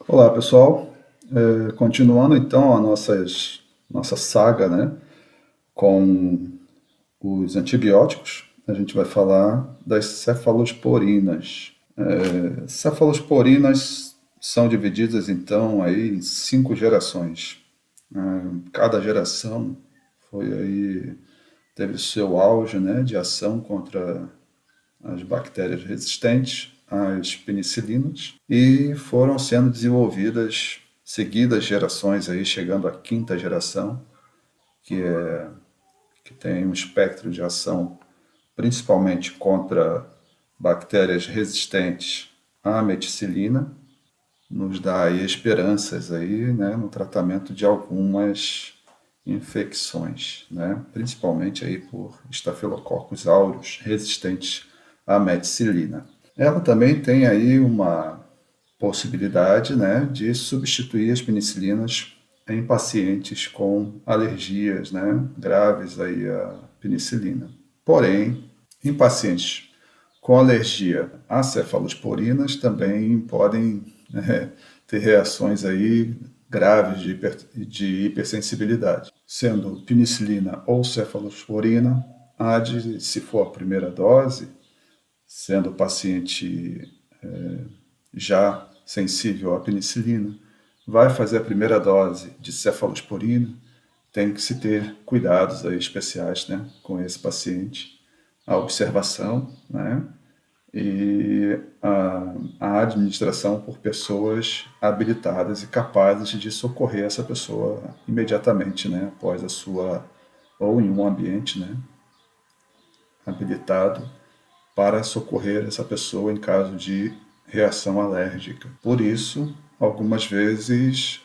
Olá, pessoal. Continuando então a nossa saga, né, com os antibióticos, a gente vai falar das cefalosporinas. Cefalosporinas são divididas então aí em 5 gerações. Cada geração teve seu auge, né, de ação contra as bactérias resistentes às penicilinas e foram sendo desenvolvidas seguidas gerações aí, chegando à quinta geração, que tem um espectro de ação principalmente contra bactérias resistentes à meticilina, nos dá aí esperanças aí, né, no tratamento de algumas infecções, né, principalmente aí por Staphylococcus aureus resistentes à meticilina. Ela também tem aí uma possibilidade, né, de substituir as penicilinas em pacientes com alergias, né, graves aí à penicilina. Porém, em pacientes com alergia a cefalosporinas também podem ter reações aí graves de hipersensibilidade, sendo penicilina ou cefalosporina, se for a primeira dose, sendo o paciente já sensível à penicilina, vai fazer a primeira dose de cefalosporina, tem que se ter cuidados aí especiais, né, com esse paciente, a observação, né, e a administração por pessoas habilitadas e capazes de socorrer essa pessoa imediatamente, né, após a sua, ou em um ambiente, né, habilitado para socorrer essa pessoa em caso de reação alérgica. Por isso, algumas vezes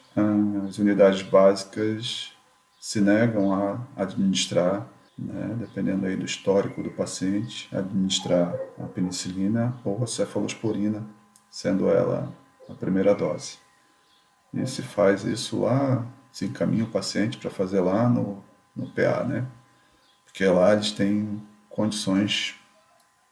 as unidades básicas se negam a administrar, né, dependendo aí do histórico do paciente, administrar a penicilina ou a cefalosporina, sendo ela a primeira dose. E se faz isso lá, se encaminha o paciente para fazer lá no PA, né? Porque lá eles têm condições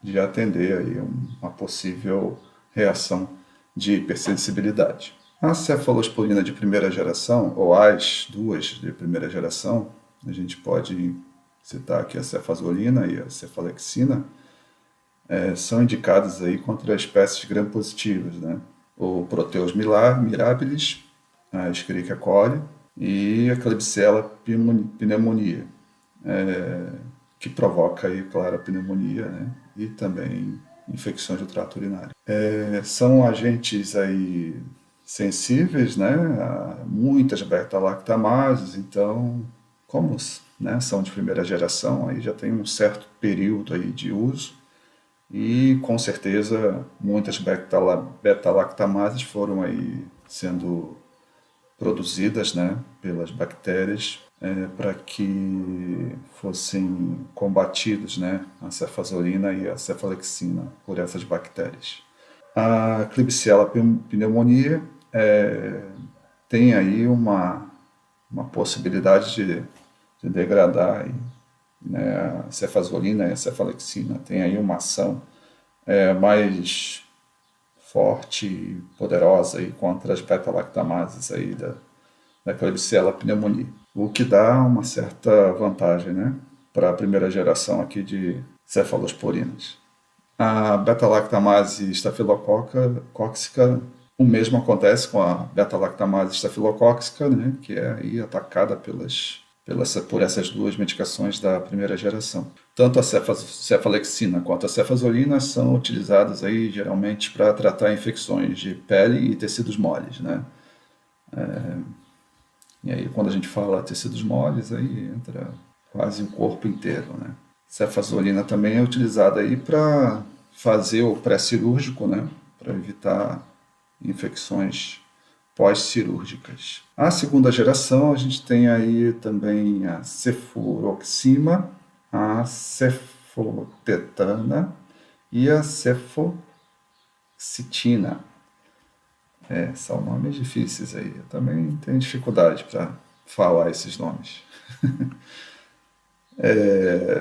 de atender aí uma possível reação de hipersensibilidade. A cefalosporina de primeira geração, ou as duas de primeira geração, a gente pode citar aqui a cefazolina e a cefalexina, são indicadas aí contra espécies gram-positivas, né? O Proteus mirabilis, a Escherichia coli e a Klebsiella pneumoniae, que provoca aí, claro, a pneumonia, né? E também infecções do trato urinário. São agentes aí sensíveis, né, a muitas beta-lactamases, então, como, né, são de primeira geração, aí já tem um certo período aí de uso e com certeza muitas beta-lactamases foram aí sendo produzidas, né, pelas bactérias para que fossem combatidos, né, a cefazolina e a cefalexina por essas bactérias. A Klebsiella pneumoniae tem aí uma possibilidade de degradar aí, né, a cefazolina e a cefalexina. Tem aí uma ação mais forte e poderosa aí contra as beta-lactamases aí da Klebsiella pneumoniae, o que dá uma certa vantagem, né, para a primeira geração aqui de cefalosporinas. A beta-lactamase estafilocóxica, o mesmo acontece com a beta-lactamase estafilocóxica, né, que é aí atacada por essas duas medicações da primeira geração. Tanto a cefalexina quanto a cefazolina são utilizadas aí geralmente para tratar infecções de pele e tecidos moles, né? E aí quando a gente fala tecidos moles, aí entra quase o corpo inteiro, né? Cefazolina também é utilizada aí para fazer o pré-cirúrgico, né? Para evitar infecções pós-cirúrgicas. A segunda geração, a gente tem aí também a cefuroxima, a cefotetana e a cefoxitina. São nomes difíceis aí. Eu também tenho dificuldade para falar esses nomes.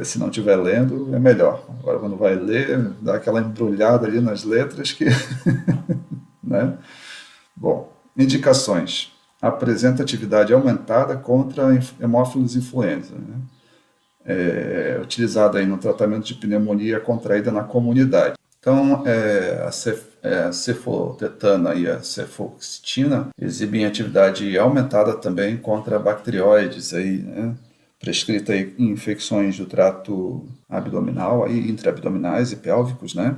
Se não estiver lendo, é melhor. Agora, quando vai ler, dá aquela embrulhada ali nas letras que. Né? Bom, Indicações. Apresenta atividade aumentada contra hemófilos influenza, né? Utilizada aí no tratamento de pneumonia contraída na comunidade. Então, a cefotetana e a cefoxitina exibem atividade aumentada também contra bacterióides, aí, né? Prescrita aí em infecções do trato abdominal, aí, intraabdominais e pélvicos, né?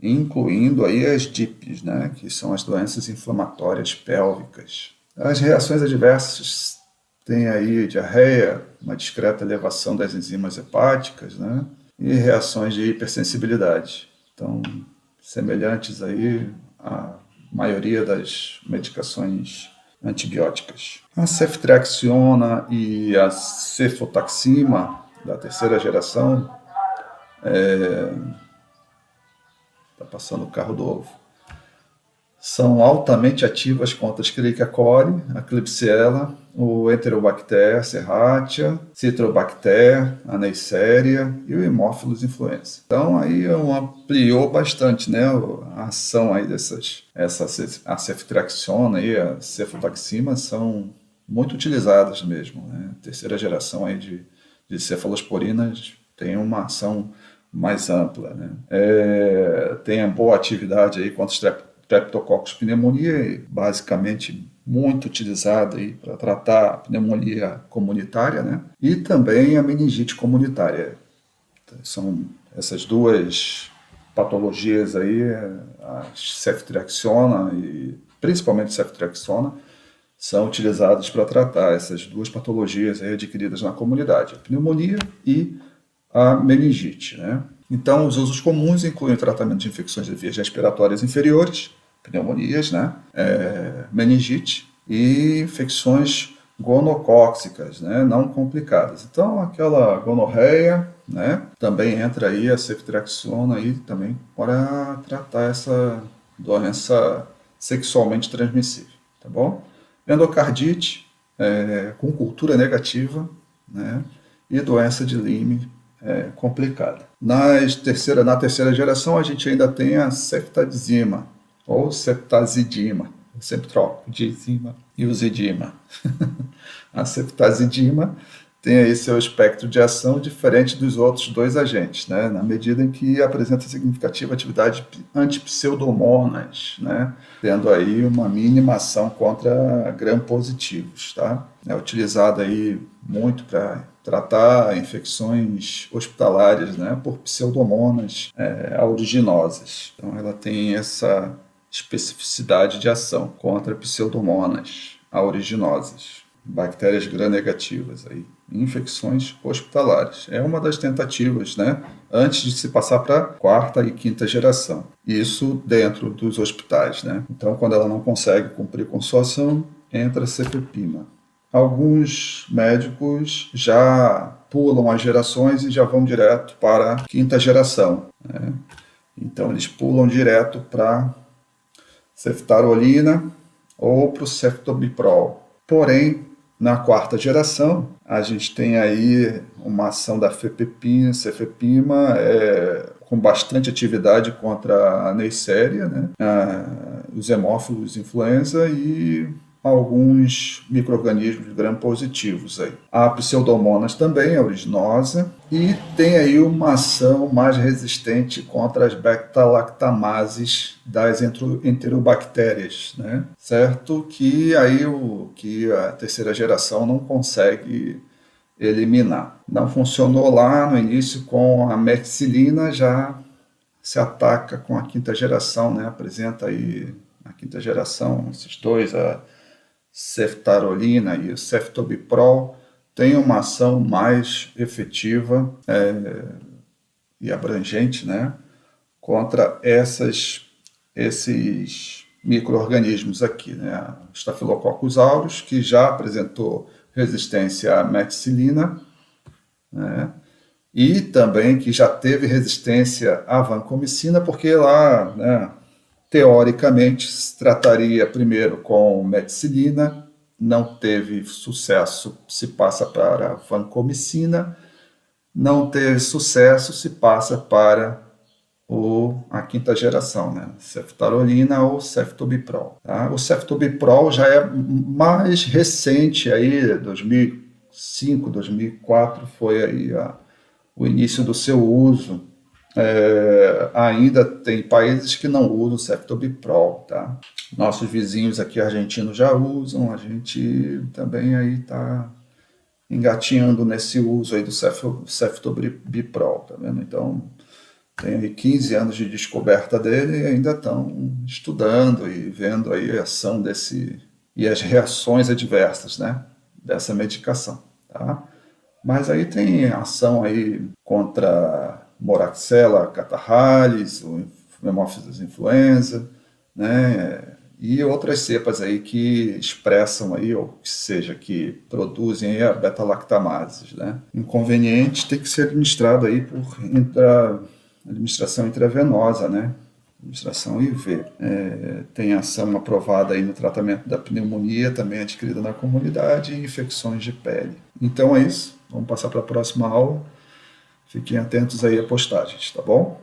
Incluindo aí as DIPs, né? Que são as doenças inflamatórias pélvicas. As reações adversas têm aí diarreia, uma discreta elevação das enzimas hepáticas, né? E reações de hipersensibilidade. Então, semelhantes aí à maioria das medicações antibióticas. A ceftriaxona e a cefotaxima, da terceira geração, está passando o carro do ovo, são altamente ativas contra a Escherichia coli, a Klebsiella, o Enterobacter serratia, Citrobacter, a Neisseria e o Haemophilus influenza. Então aí ampliou bastante, né, a ação aí a ceftriaxona e a cefotaxima são muito utilizadas mesmo, né? A terceira geração aí de cefalosporinas tem uma ação mais ampla, né? Tem a boa atividade aí contra os Streptococcus pneumoniae, basicamente muito utilizada aí para tratar a pneumonia comunitária, né? E também a meningite comunitária. São essas duas patologias aí, a ceftriaxona e principalmente ceftriaxona, são utilizadas para tratar essas duas patologias aí adquiridas na comunidade, a pneumonia e a meningite, né? Então, os usos comuns incluem o tratamento de infecções de vias respiratórias inferiores, pneumonias, né? Meningite e infecções gonocóxicas, né? Não complicadas. Então, aquela gonorreia, né? Também entra aí a ceftriaxona aí também para tratar essa doença sexualmente transmissível, tá bom? Endocardite com cultura negativa, né? E doença de Lyme complicada. Na terceira geração, a gente ainda tem a ceftazima, ou ceftazidima. Eu sempre troco de zima e o zidima. A ceftazidima tem aí seu espectro de ação diferente dos outros dois agentes, né? Na medida em que apresenta significativa atividade antipseudomonas, né? Tendo aí uma mínima ação contra gram-positivos, tá? É utilizada aí muito para tratar infecções hospitalares, né, por pseudomonas aeruginosas. Então, ela tem essa especificidade de ação contra pseudomonas aeruginosas, bactérias gram-negativas aí, infecções hospitalares. É uma das tentativas, né, antes de se passar para a quarta e quinta geração. Isso dentro dos hospitais, né? Então, quando ela não consegue cumprir com sua ação, entra a cefepima. Alguns médicos já pulam as gerações e já vão direto para a quinta geração, né? Então, eles pulam direto para ceftarolina ou para o ceftobiprol. Porém, na quarta geração, a gente tem aí uma ação da cefepima com bastante atividade contra a Neisseria, né? Os hemófilos influenza e alguns micro-organismos gram-positivos aí. A pseudomonas também é originosa e tem aí uma ação mais resistente contra as beta-lactamases das enterobactérias, né? Certo? Que aí que a terceira geração não consegue eliminar. Não funcionou lá no início com a methicilina, já se ataca com a quinta geração, né? Apresenta aí na quinta geração esses dois, a ceftarolina e o ceftobiprol, tem uma ação mais efetiva e abrangente, né, contra esses micro-organismos aqui, né? Staphylococcus aureus, que já apresentou resistência à methicilina, né? E também que já teve resistência à vancomicina, porque lá, né, teoricamente, se trataria primeiro com methicilina, não teve sucesso, se passa para vancomicina, não teve sucesso, se passa para ou a quinta geração, né? Ceftarolina ou ceftobiprol. Tá? O ceftobiprol já é mais recente, aí, 2005, 2004 foi aí o início do seu uso. Ainda tem países que não usam ceftobiprol, tá? Nossos vizinhos aqui argentinos já usam, a gente também aí está engatinhando nesse uso aí do ceftobiprol, tá vendo? Então, tem aí 15 anos de descoberta dele e ainda estão estudando e vendo aí a ação desse e as reações adversas, né, dessa medicação, tá? Mas aí tem ação aí contra Moraxella catarrhalis, o Haemophilus influenza, né? E outras cepas aí que expressam aí, ou que seja, que produzem aí a beta-lactamases, né? Inconveniente tem que ser administrado aí por administração intravenosa, né? Administração IV. Tem ação aprovada aí no tratamento da pneumonia, também adquirida na comunidade, e infecções de pele. Então é isso. Vamos passar para a próxima aula. Fiquem atentos aí a postagens, tá bom?